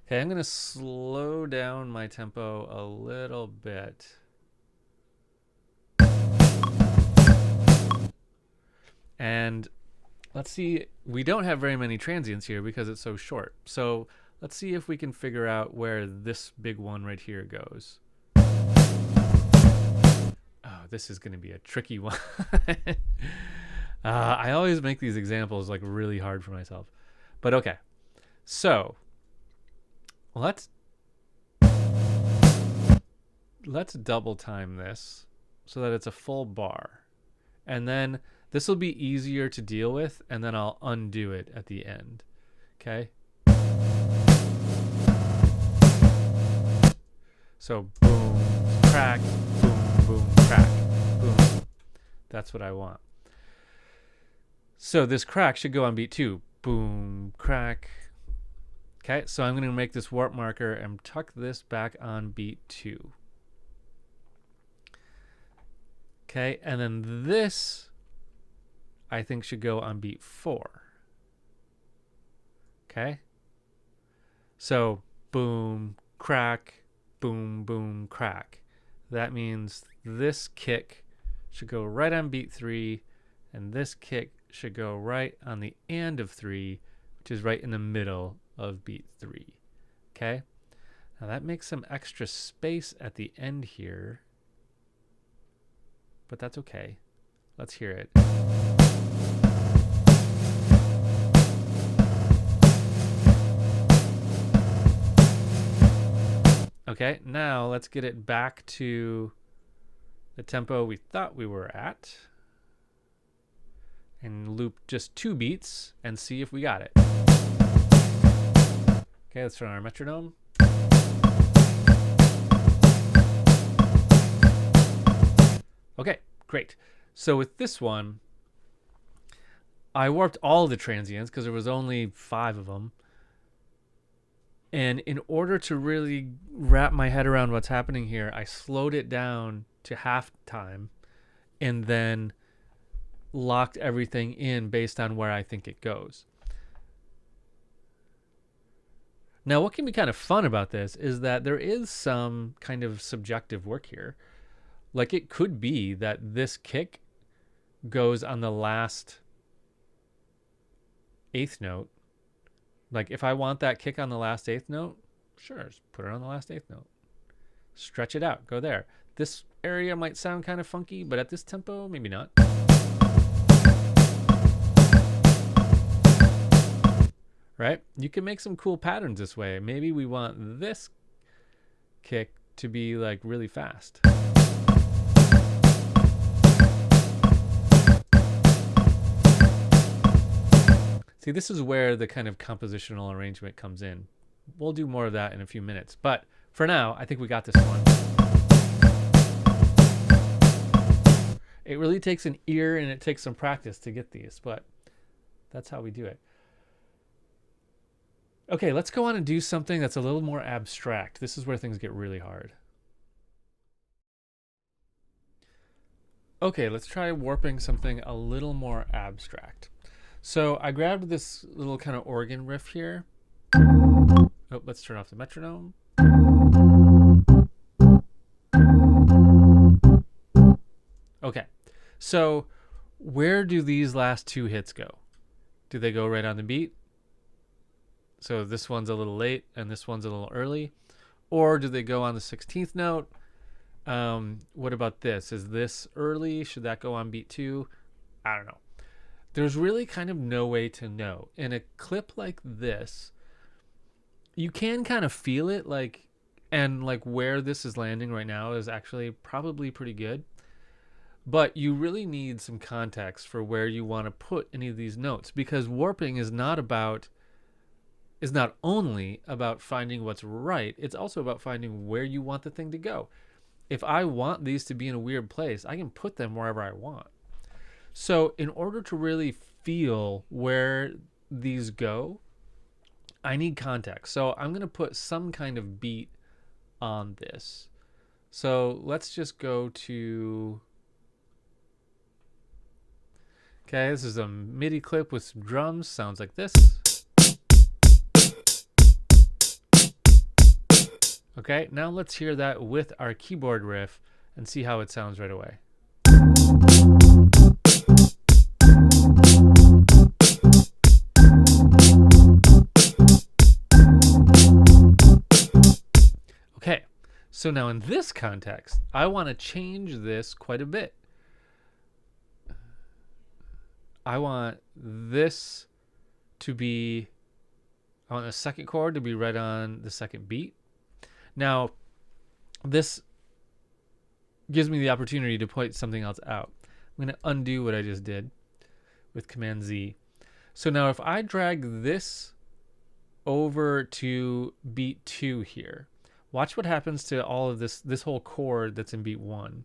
Okay, I'm going to slow down my tempo a little bit. And let's see, we don't have very many transients here because it's so short. So let's see if we can figure out where this big one right here goes. Oh, this is going to be a tricky one. I always make these examples like really hard for myself. But okay, so let's double time this so that it's a full bar. And then this will be easier to deal with, and then I'll undo it at the end. Okay? So boom, crack, boom, boom, crack, boom. That's what I want. So this crack should go on beat 2. Boom, crack. Okay, so I'm going to make this warp marker and tuck this back on beat 2. Okay, and then this, I think, should go on beat 4. Okay? So boom, crack, boom, boom, crack. That means this kick should go right on beat 3, and this kick should go right on the end of 3, which is right in the middle of beat 3. Okay? Now that makes some extra space at the end here, but that's okay. Let's hear it. Okay, now let's get it back to the tempo we thought we were at and loop just 2 beats and see if we got it. Okay, let's turn on our metronome. Okay, great. So with this one, I warped all the transients because there was only 5 of them. And in order to really wrap my head around what's happening here, I slowed it down to half time and then locked everything in based on where I think it goes. Now, what can be kind of fun about this is that there is some kind of subjective work here. Like, it could be that this kick goes on the last 8th note. Like, if I want that kick on the last 8th note, sure, just put it on the last 8th note. Stretch it out, go there. This area might sound kind of funky, but at this tempo, maybe not. Right? You can make some cool patterns this way. Maybe we want this kick to be like really fast. See, this is where the kind of compositional arrangement comes in. We'll do more of that in a few minutes. But for now, I think we got this one. It really takes an ear and it takes some practice to get these, but that's how we do it. Okay, let's go on and do something that's a little more abstract. This is where things get really hard. Okay, let's try warping something a little more abstract. So I grabbed this little kind of organ riff here. Oh, let's turn off the metronome. Okay, so where do these last 2 hits go? Do they go right on the beat? So this one's a little late and this one's a little early. Or do they go on the 16th note? What about this? Is this early? Should that go on beat 2? I don't know. There's really kind of no way to know. In a clip like this, you can kind of feel it, like, and like where this is landing right now is actually probably pretty good. But you really need some context for where you want to put any of these notes, because warping is not only about finding what's right, it's also about finding where you want the thing to go. If I want these to be in a weird place, I can put them wherever I want. So in order to really feel where these go, I need context. So I'm going to put some kind of beat on this. So let's just go to... Okay, this is a MIDI clip with some drums. Sounds like this. Okay, now let's hear that with our keyboard riff and see how it sounds right away. Okay, so now in this context, I want to change this quite a bit. I want this to be, I want the second chord to be right on the second beat. Now, this gives me the opportunity to point something else out. I'm going to undo what I just did with Command Z. So now if I drag this over to beat 2 here, watch what happens to all of this whole chord that's in beat 1.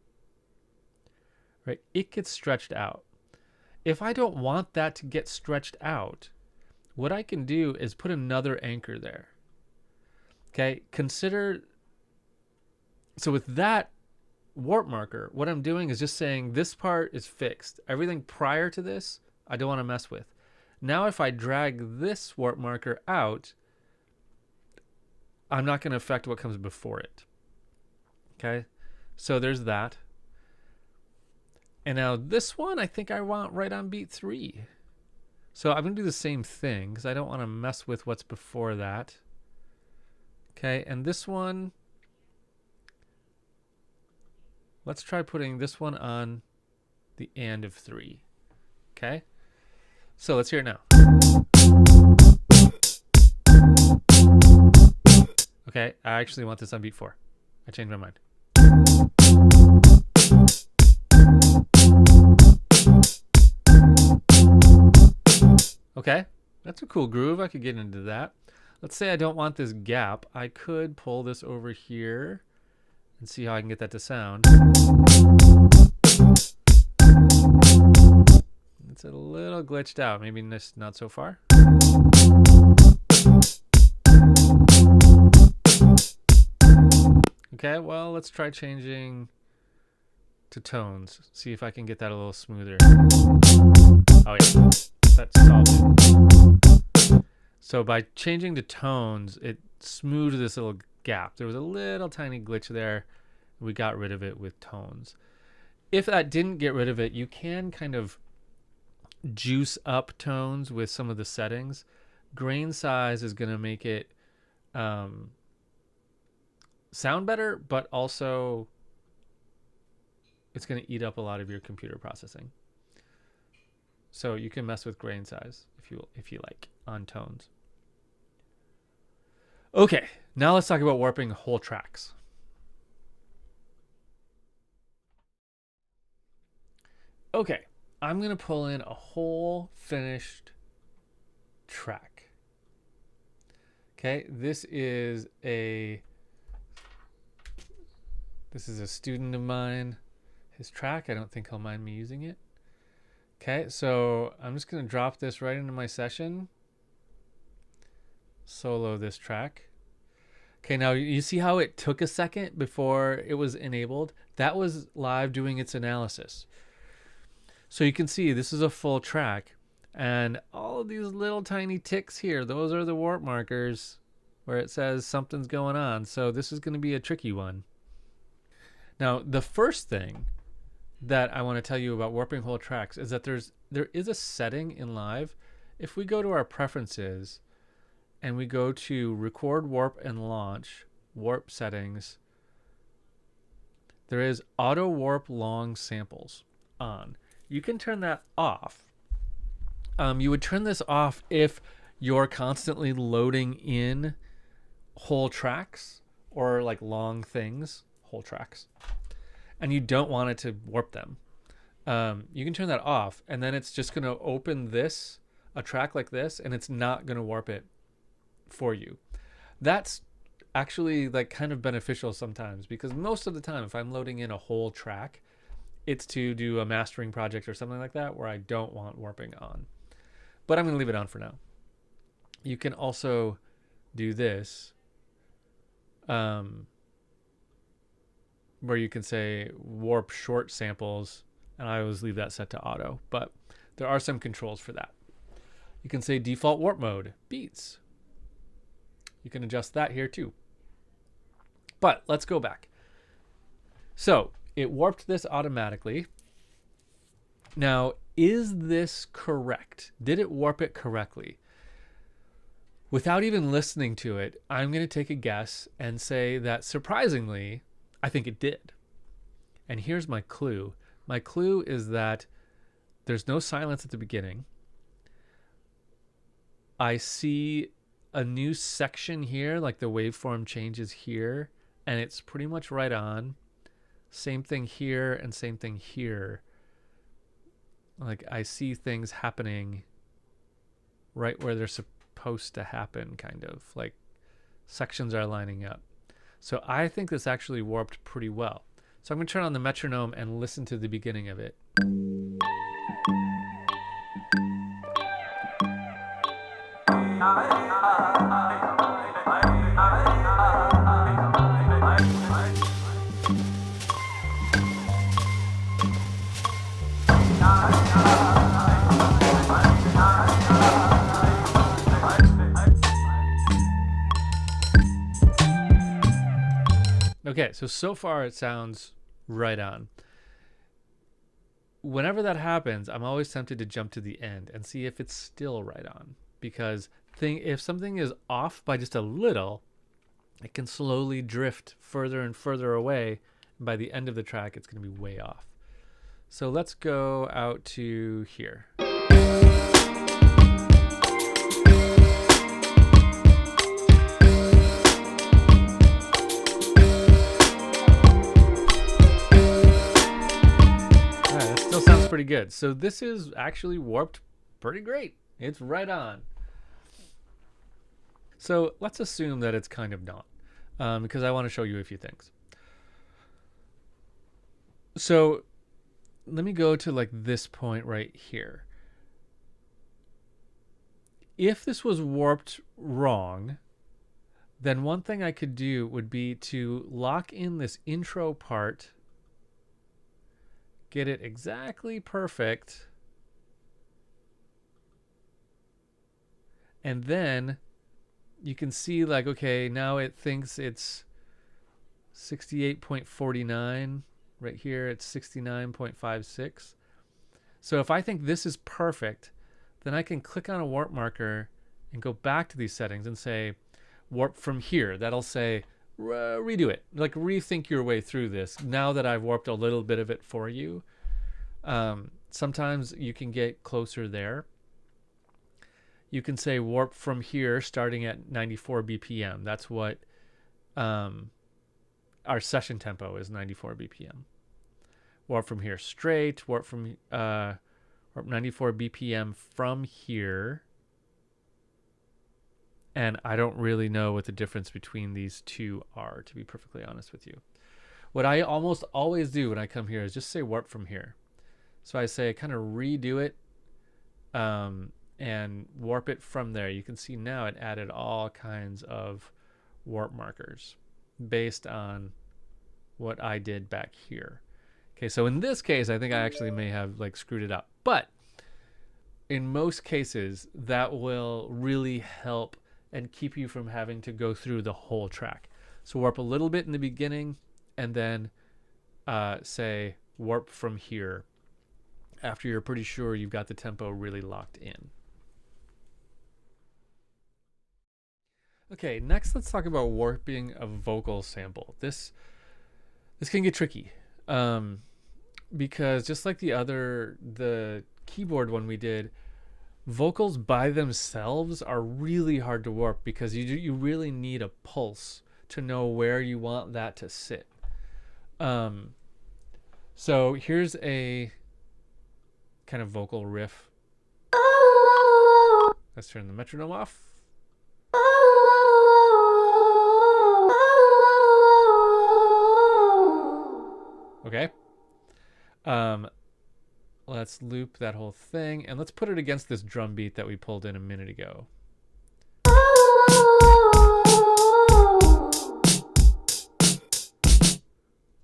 Right? It gets stretched out. If I don't want that to get stretched out, what I can do is put another anchor there. Okay, consider, so with that warp marker, what I'm doing is just saying this part is fixed. Everything prior to this, I don't want to mess with. Now if I drag this warp marker out, I'm not going to affect what comes before it. Okay, so there's that. And now this one, I think I want right on beat 3. So I'm going to do the same thing because I don't want to mess with what's before that. Okay, and this one, let's try putting this one on the and of 3. Okay, so let's hear it now. Okay, I actually want this on beat 4. I changed my mind. Okay, that's a cool groove. I could get into that. Let's say I don't want this gap. I could pull this over here and see how I can get that to sound. It's a little glitched out. Maybe not so far. Okay, well, let's try changing to tones. See if I can get that a little smoother. Oh yeah, that's solved. So by changing to tones, it smoothed this little gap. There was a little tiny glitch there. We got rid of it with tones. If that didn't get rid of it, you can kind of juice up tones with some of the settings. Grain size is going to make it sound better, but also it's going to eat up a lot of your computer processing. So you can mess with grain size if you like on tones. Okay, now let's talk about warping whole tracks. Okay, I'm going to pull in a whole finished track. Okay, this is a student of mine, his track. I don't think he'll mind me using it. Okay, so I'm just going to drop this right into my session. Solo this track. Okay, now you see how it took a second before it was enabled? That was live doing its analysis. So you can see this is a full track, and all of these little tiny ticks here, those are the warp markers where it says something's going on. So this is going to be a tricky one. Now, the first thing that I want to tell you about warping whole tracks is that there is a setting in Live. If we go to our preferences and we go to record, warp, and launch, warp settings, there is auto warp long samples on. You can turn that off. You would turn this off if you're constantly loading in whole tracks or like long things, whole tracks, and you don't want it to warp them. You can turn that off, and then it's just going to open a track like this, and it's not going to warp it for you. That's actually like kind of beneficial sometimes, because most of the time if I'm loading in a whole track, it's to do a mastering project or something like that where I don't want warping on. But I'm going to leave it on for now. You can also do this, where you can say warp short samples, and I always leave that set to auto, but there are some controls for that. You can say default warp mode, beats. You can adjust that here too. But let's go back. So it warped this automatically. Now, is this correct? Did it warp it correctly? Without even listening to it, I'm going to take a guess and say that surprisingly, I think it did. And here's my clue. My clue is that there's no silence at the beginning. I see a new section here, like the waveform changes here, and it's pretty much right on. Same thing here and same thing here. Like I see things happening right where they're supposed to happen, kind of like sections are lining up. So I think this actually warped pretty well. So I'm going to turn on the metronome and listen to the beginning of it. Okay, so far it sounds right on. whenever that happens, I'm always tempted to jump to the end and see if it's still right on. Because if something is off by just a little, it can slowly drift further and further away. And by the end of the track, it's going to be way off. So let's go out to here. Sounds pretty good. So this is actually warped pretty great. It's right on. So let's assume that it's kind of not, because I want to show you a few things. So let me go to like this point right here. If this was warped wrong, then one thing I could do would be to lock in this intro part, get it exactly perfect, and then you can see like, okay, now it thinks it's 68.49. Right here it's 69.56. So if I think this is perfect, then I can click on a warp marker and go back to these settings and say warp from here. That'll say redo it, like rethink your way through this now that I've warped a little bit of it for you. Sometimes you can get closer there. You can say warp from here starting at 94 BPM. That's what our session tempo is, 94 BPM. Warp from here straight, warp 94 BPM from here. And I don't really know what the difference between these two are, to be perfectly honest with you. What I almost always do when I come here is just say warp from here. So I say kind of redo it and warp it from there. You can see now it added all kinds of warp markers based on what I did back here. Okay, so in this case, I think I actually may have like screwed it up. But in most cases, that will really help and keep you from having to go through the whole track. So warp a little bit in the beginning and then say warp from here after you're pretty sure you've got the tempo really locked in. Okay, next let's talk about warping a vocal sample. This can get tricky because just like the keyboard one we did, vocals by themselves are really hard to warp because you really need a pulse to know where you want that to sit. So here's a kind of vocal riff. Let's turn the metronome off. Okay. Let's loop that whole thing and let's put it against this drum beat that we pulled in a minute ago.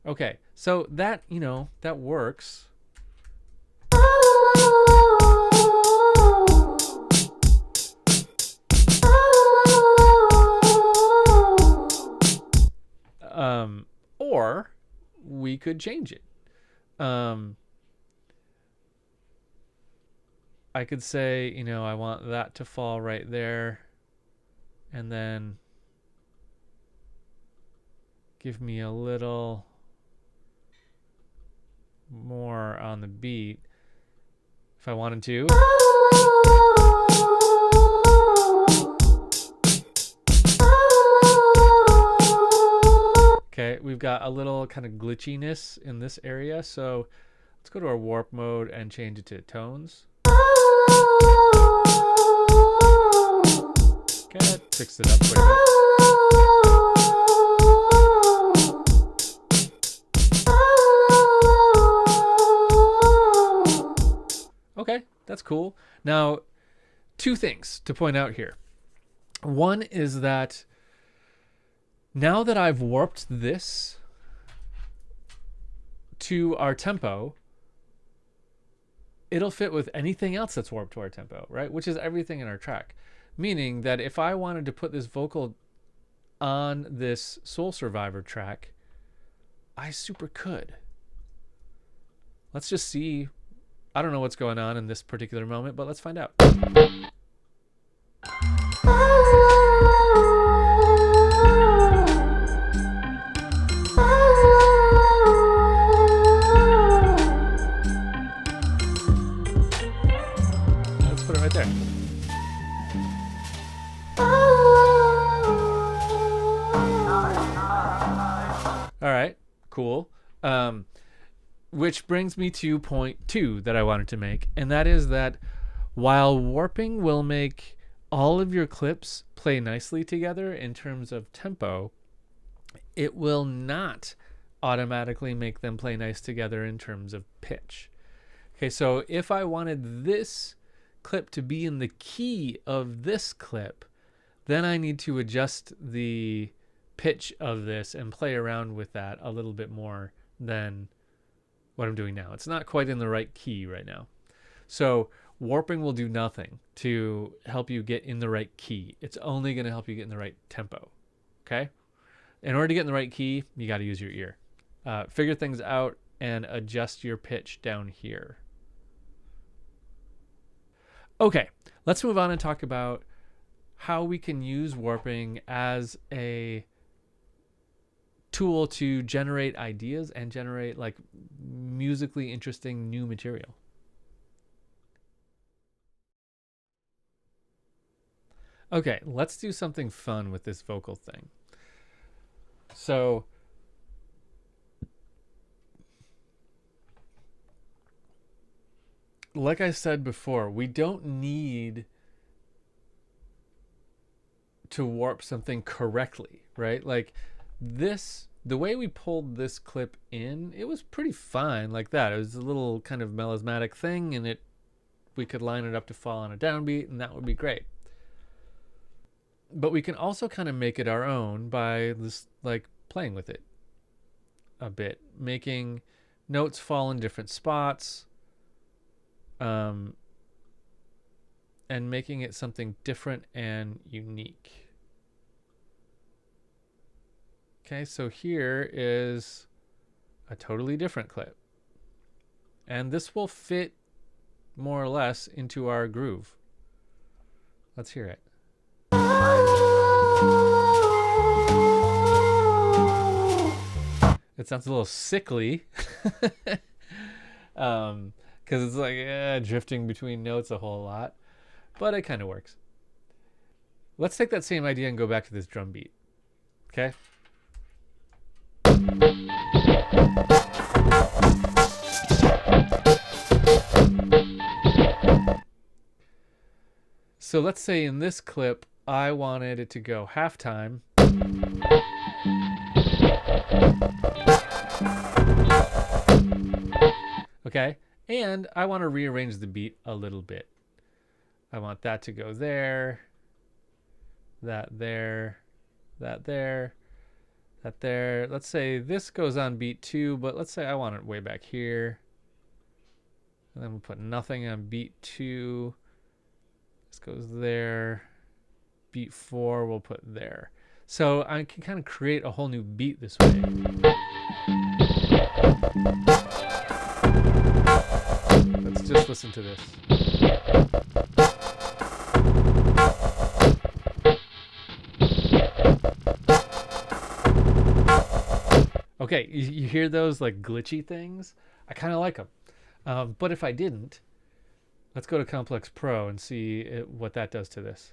Okay, so that, that works. Or we could change it. I could say, I want that to fall right there and then give me a little more on the beat if I wanted to. Okay, we've got a little kind of glitchiness in this area, so let's go to our warp mode and change it to tones. Okay, that fixed it up quite a bit. Okay, that's cool. Now, two things to point out here. One is that now that I've warped this to our tempo, it'll fit with anything else that's warped to our tempo, right? Which is everything in our track. Meaning that if I wanted to put this vocal on this Soul Survivor track, I super could. Let's just see I don't know what's going on in this particular moment, but let's find out. Let's put it right there. All right, cool. Which brings me to point 2 that I wanted to make, and that is that while warping will make all of your clips play nicely together in terms of tempo, it will not automatically make them play nice together in terms of pitch. Okay, so if I wanted this clip to be in the key of this clip, then I need to adjust the pitch of this and play around with that a little bit more than what I'm doing now. It's not quite in the right key right now. So warping will do nothing to help you get in the right key. It's only going to help you get in the right tempo. Okay? In order to get in the right key, you got to use your ear. Figure things out and adjust your pitch down here. Okay, let's move on and talk about how we can use warping as a tool to generate ideas and generate like musically interesting new material. Okay, let's do something fun with this vocal thing. So like I said before, we don't need to warp something correctly, right? Like this, the way we pulled this clip in, it was pretty fine like that. It was a little kind of melismatic thing, and we could line it up to fall on a downbeat, and that would be great. But we can also kind of make it our own by this, like playing with it a bit, making notes fall in different spots, and making it something different and unique. Okay, so here is a totally different clip. And this will fit more or less into our groove. Let's hear it. It sounds a little sickly. Because it's like drifting between notes a whole lot. But it kind of works. Let's take that same idea and go back to this drum beat. Okay? So let's say in this clip, I wanted it to go halftime. Okay? And I want to rearrange the beat a little bit. I want that to go there, that there, that there, that there. Let's say this goes on beat 2, but let's say I want it way back here. And then we'll put nothing on beat 2. This goes there. Beat 4 we'll put there. So I can kind of create a whole new beat this way. Let's just listen to this. Okay, you hear those like glitchy things? I kind of like them. But if I didn't, let's go to Complex Pro and see what that does to this.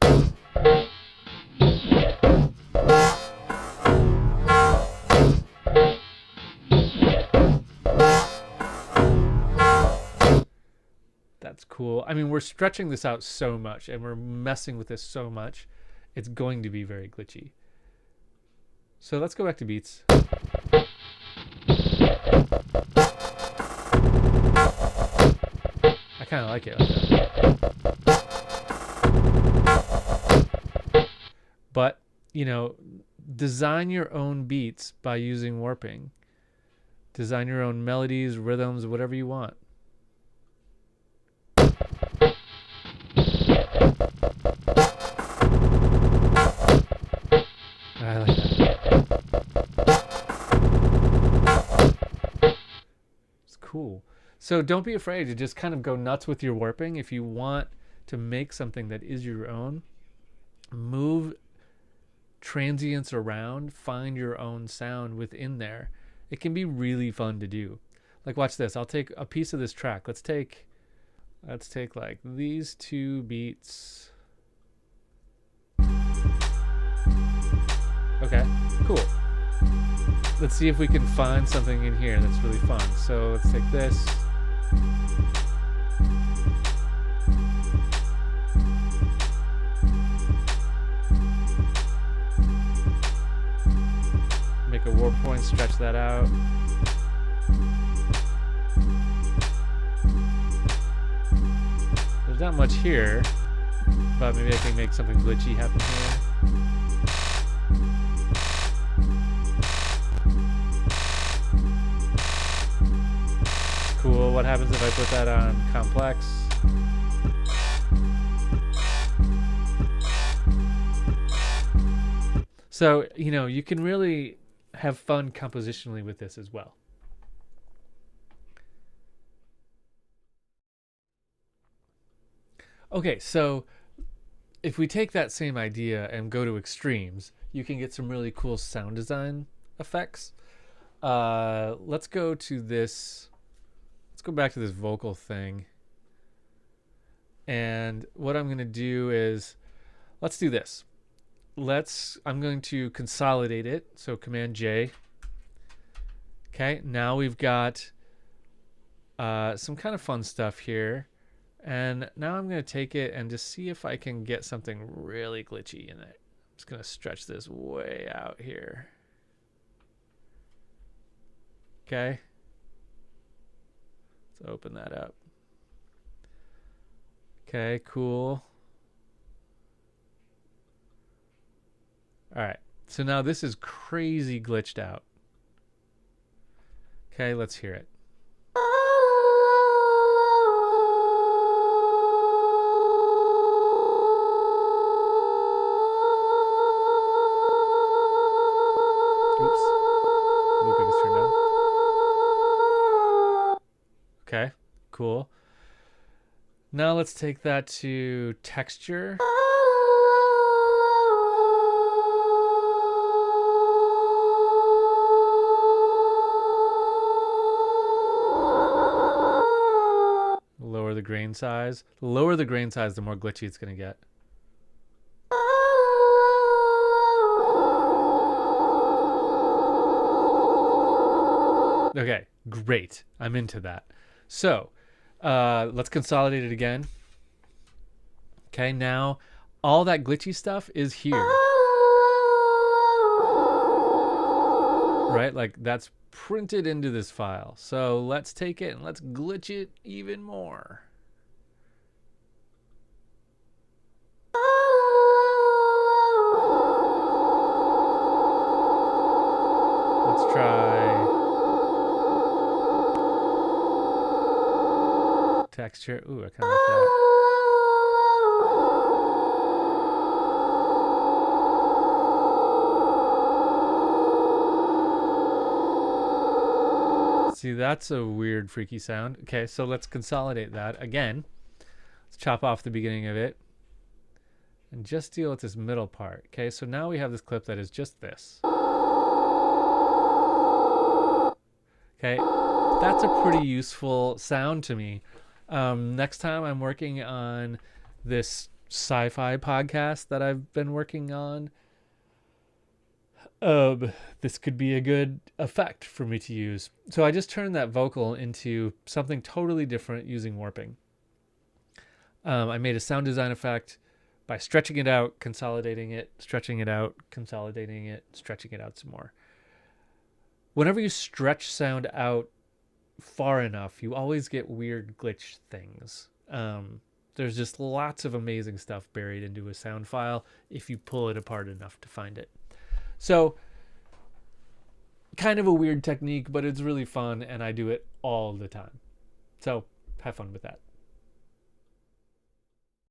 That's cool. I mean, we're stretching this out so much and we're messing with this so much. It's going to be very glitchy. So let's go back to beats. I kind of like it like that. But, you know, design your own beats by using warping. Design your own melodies, rhythms, whatever you want. I like that. It's cool. So don't be afraid to just kind of go nuts with your warping. If you want to make something that is your own, move transients around, find your own sound within there. It can be really fun to do. Like watch this. I'll take a piece of this track. Let's take like these 2 beats. Okay, cool. Let's see if we can find something in here that's really fun. So let's take this. Make a warp point, stretch that out. There's not much here, but maybe I can make something glitchy happen here. Cool. What happens if I put that on complex? So, you know, you can really have fun compositionally with this as well. Okay, so if we take that same idea and go to extremes, you can get some really cool sound design effects. Let's go to this. Let's go back to this vocal thing. And what I'm going to do is, let's do this. I'm going to consolidate it. So Command J. Okay, now we've got some kind of fun stuff here. And now I'm going to take it and just see if I can get something really glitchy in it. I'm just going to stretch this way out here. Okay. Let's open that up. Okay, cool. All right. So now this is crazy glitched out. Okay, let's hear it. Oops. Looping is turned on. Okay, cool. Now let's take that to texture. Lower the grain size. The lower the grain size, the more glitchy it's going to get. Okay, great. I'm into that. So let's consolidate it again. Okay, now all that glitchy stuff is here. Right? Like that's printed into this file. So let's take it and let's glitch it even more. Let's try texture. Ooh, I kind of like that. See, that's a weird, freaky sound. Okay, so let's consolidate that again. Let's chop off the beginning of it and just deal with this middle part. Okay, so now we have this clip that is just this. Okay, that's a pretty useful sound to me. Next time I'm working on this sci-fi podcast that I've been working on, this could be a good effect for me to use. So I just turned that vocal into something totally different using warping. I made a sound design effect by stretching it out, consolidating it, stretching it out, consolidating it, stretching it out some more. Whenever you stretch sound out far enough, you always get weird glitch things. There's just lots of amazing stuff buried into a sound file if you pull it apart enough to find it. So kind of a weird technique, but it's really fun and I do it all the time. So have fun with that.